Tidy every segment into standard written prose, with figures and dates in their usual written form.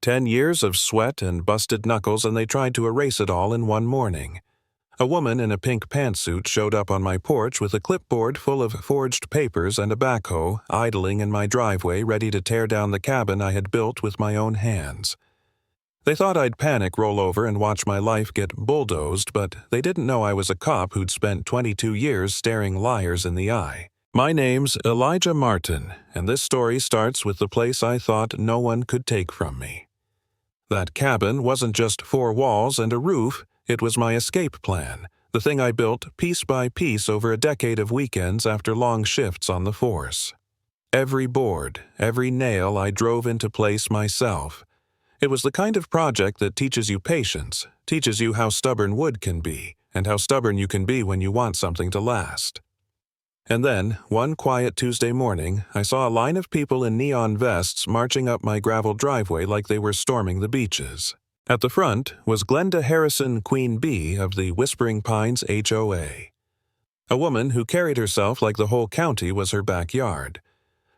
10 years of sweat and busted knuckles, and they tried to erase it all in one morning. A woman in a pink pantsuit showed up on my porch with a clipboard full of forged papers and a backhoe idling in my driveway, ready to tear down the cabin I had built with my own hands. They thought I'd panic, roll over, and watch my life get bulldozed, but they didn't know I was a cop who'd spent 22 years staring liars in the eye. My name's Elijah Martin, and this story starts with the place I thought no one could take from me. That cabin wasn't just 4 walls and a roof, it was my escape plan, the thing I built piece by piece over a decade of weekends after long shifts on the force. Every board, every nail I drove into place myself. It was the kind of project that teaches you patience, teaches you how stubborn wood can be, and how stubborn you can be when you want something to last. And then, one quiet Tuesday morning, I saw a line of people in neon vests marching up my gravel driveway like they were storming the beaches. At the front was Glenda Harrison, Queen Bee of the Whispering Pines HOA. A woman who carried herself like the whole county was her backyard.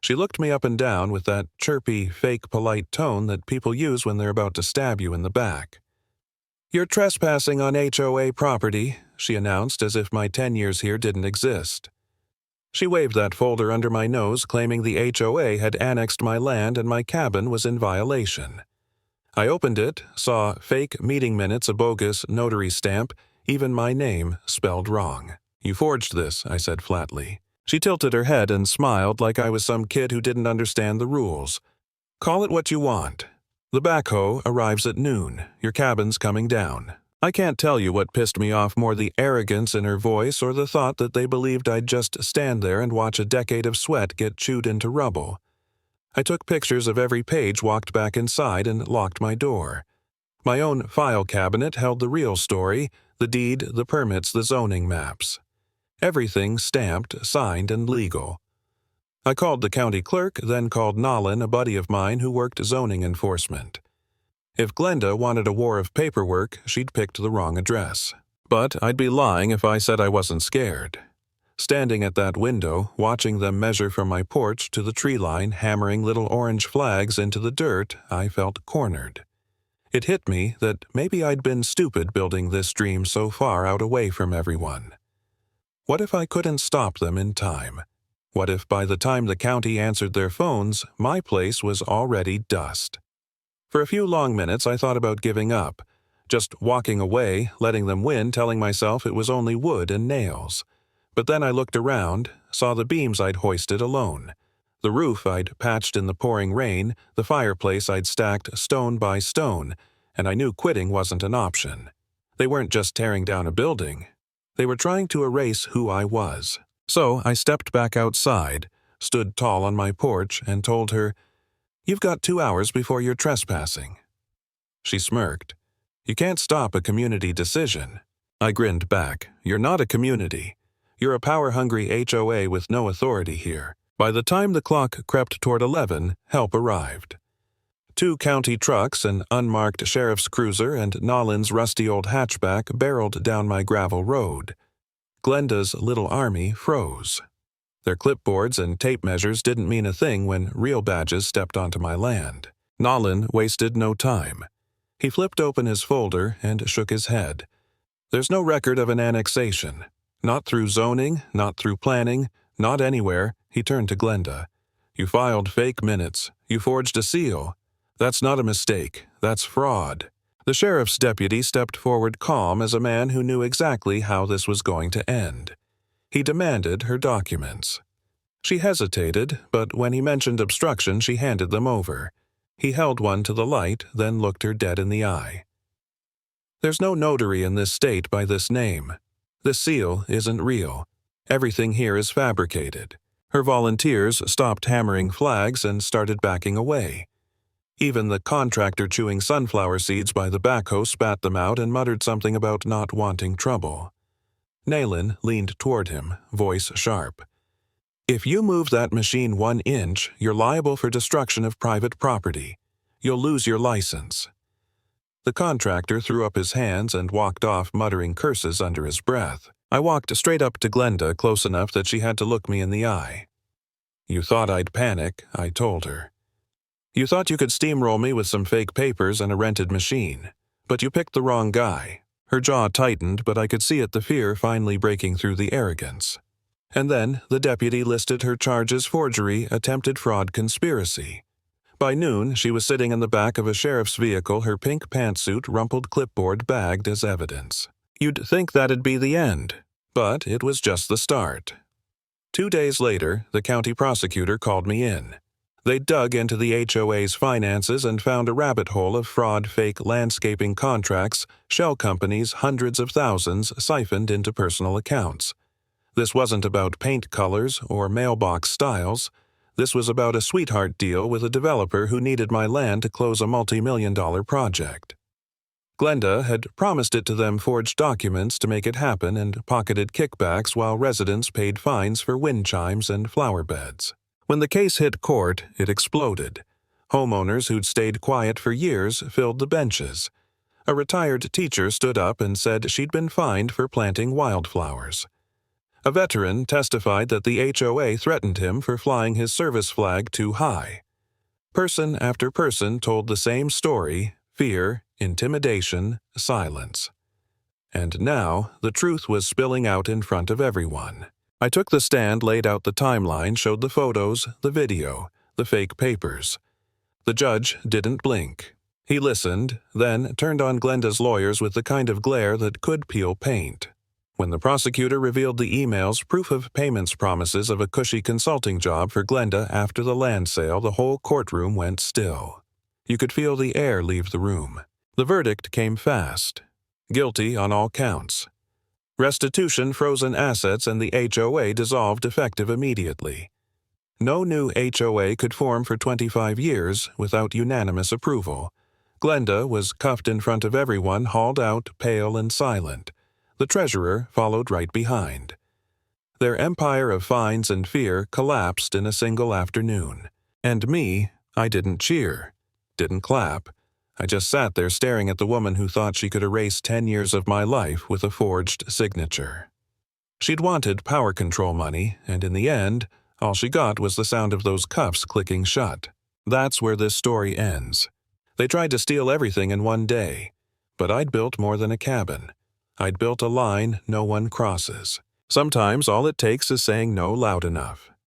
She looked me up and down with that chirpy, fake polite tone that people use when they're about to stab you in the back. "You're trespassing on HOA property," she announced, as if my 10 years here didn't exist. She waved that folder under my nose, claiming the HOA had annexed my land and my cabin was in violation. I opened it, saw fake meeting minutes, a bogus notary stamp, even my name spelled wrong. "You forged this," I said flatly. She tilted her head and smiled like I was some kid who didn't understand the rules. "Call it what you want. The backhoe arrives at noon. Your cabin's coming down." I can't tell you what pissed me off more, the arrogance in her voice or the thought that they believed I'd just stand there and watch a decade of sweat get chewed into rubble. I took pictures of every page, walked back inside, and locked my door. My own file cabinet held the real story, the deed, the permits, the zoning maps. Everything stamped, signed, and legal. I called the county clerk, then called Nolan, a buddy of mine who worked zoning enforcement. If Glenda wanted a war of paperwork, she'd picked the wrong address. But I'd be lying if I said I wasn't scared. Standing at that window, watching them measure from my porch to the tree line, hammering little orange flags into the dirt, I felt cornered. It hit me that maybe I'd been stupid building this dream so far out away from everyone. What if I couldn't stop them in time? What if by the time the county answered their phones, my place was already dust? For a few long minutes I thought about giving up, just walking away, letting them win, telling myself it was only wood and nails. But then I looked around, saw the beams I'd hoisted alone, the roof I'd patched in the pouring rain, the fireplace I'd stacked stone by stone, and I knew quitting wasn't an option. They weren't just tearing down a building. They were trying to erase who I was. So I stepped back outside, stood tall on my porch, and told her, "You've got 2 hours before you're trespassing." She smirked. "You can't stop a community decision." I grinned back. "You're not a community. You're a power-hungry HOA with no authority here." By the time the clock crept toward 11, help arrived. 2 county trucks, an unmarked sheriff's cruiser, and Nolan's rusty old hatchback barreled down my gravel road. Glenda's little army froze. Their clipboards and tape measures didn't mean a thing when real badges stepped onto my land. Nolan wasted no time. He flipped open his folder and shook his head. "There's no record of an annexation. Not through zoning, not through planning, not anywhere." He turned to Glenda. "You filed fake minutes. You forged a seal. That's not a mistake. That's fraud." The sheriff's deputy stepped forward calm as a man who knew exactly how this was going to end. He demanded her documents. She hesitated, but when he mentioned obstruction, she handed them over. He held one to the light, then looked her dead in the eye. "There's no notary in this state by this name. This seal isn't real. Everything here is fabricated." Her volunteers stopped hammering flags and started backing away. Even the contractor chewing sunflower seeds by the backhoe spat them out and muttered something about not wanting trouble. Nayland leaned toward him, voice sharp. "If you move that machine 1 inch, you're liable for destruction of private property. You'll lose your license." The contractor threw up his hands and walked off, muttering curses under his breath. I walked straight up to Glenda, close enough that she had to look me in the eye. "You thought I'd panic," I told her. You thought you could steamroll me with some fake papers and a rented machine, but you picked the wrong guy. Her jaw tightened, but I could see it, the fear finally breaking through the arrogance. And then the deputy listed her charges: forgery, attempted fraud, conspiracy. By noon, she was sitting in the back of a sheriff's vehicle, her pink pantsuit, rumpled clipboard bagged as evidence. You'd think that'd be the end, but it was just the start. 2 days later, the county prosecutor called me in. They dug into the HOA's finances and found a rabbit hole of fraud, fake landscaping contracts, shell companies, hundreds of thousands siphoned into personal accounts. This wasn't about paint colors or mailbox styles. This was about a sweetheart deal with a developer who needed my land to close a multi-million-dollar project. Glenda had promised it to them, forged documents to make it happen, and pocketed kickbacks while residents paid fines for wind chimes and flower beds. When the case hit court, it exploded. Homeowners who'd stayed quiet for years filled the benches. A retired teacher stood up and said she'd been fined for planting wildflowers. A veteran testified that the HOA threatened him for flying his service flag too high. Person after person told the same story: fear, intimidation, silence. And now the truth was spilling out in front of everyone. I took the stand, laid out the timeline, showed the photos, the video, the fake papers. The judge didn't blink. He listened, then turned on Glenda's lawyers with the kind of glare that could peel paint. When the prosecutor revealed the emails, proof of payments promises of a cushy consulting job for Glenda after the land sale, the whole courtroom went still. You could feel the air leave the room. The verdict came fast. Guilty on all counts. Restitution, frozen assets, and the HOA dissolved, effective immediately. No new HOA could form for 25 years without unanimous approval. Glenda was cuffed in front of everyone, hauled out, pale and silent. The treasurer followed right behind. Their empire of fines and fear collapsed in a single afternoon. And me, I didn't cheer, didn't clap. I just sat there staring at the woman who thought she could erase 10 years of my life with a forged signature. She'd wanted power control money, and in the end, all she got was the sound of those cuffs clicking shut. That's where this story ends. They tried to steal everything in one day, but I'd built more than a cabin. I'd built a line no one crosses. Sometimes all it takes is saying no loud enough.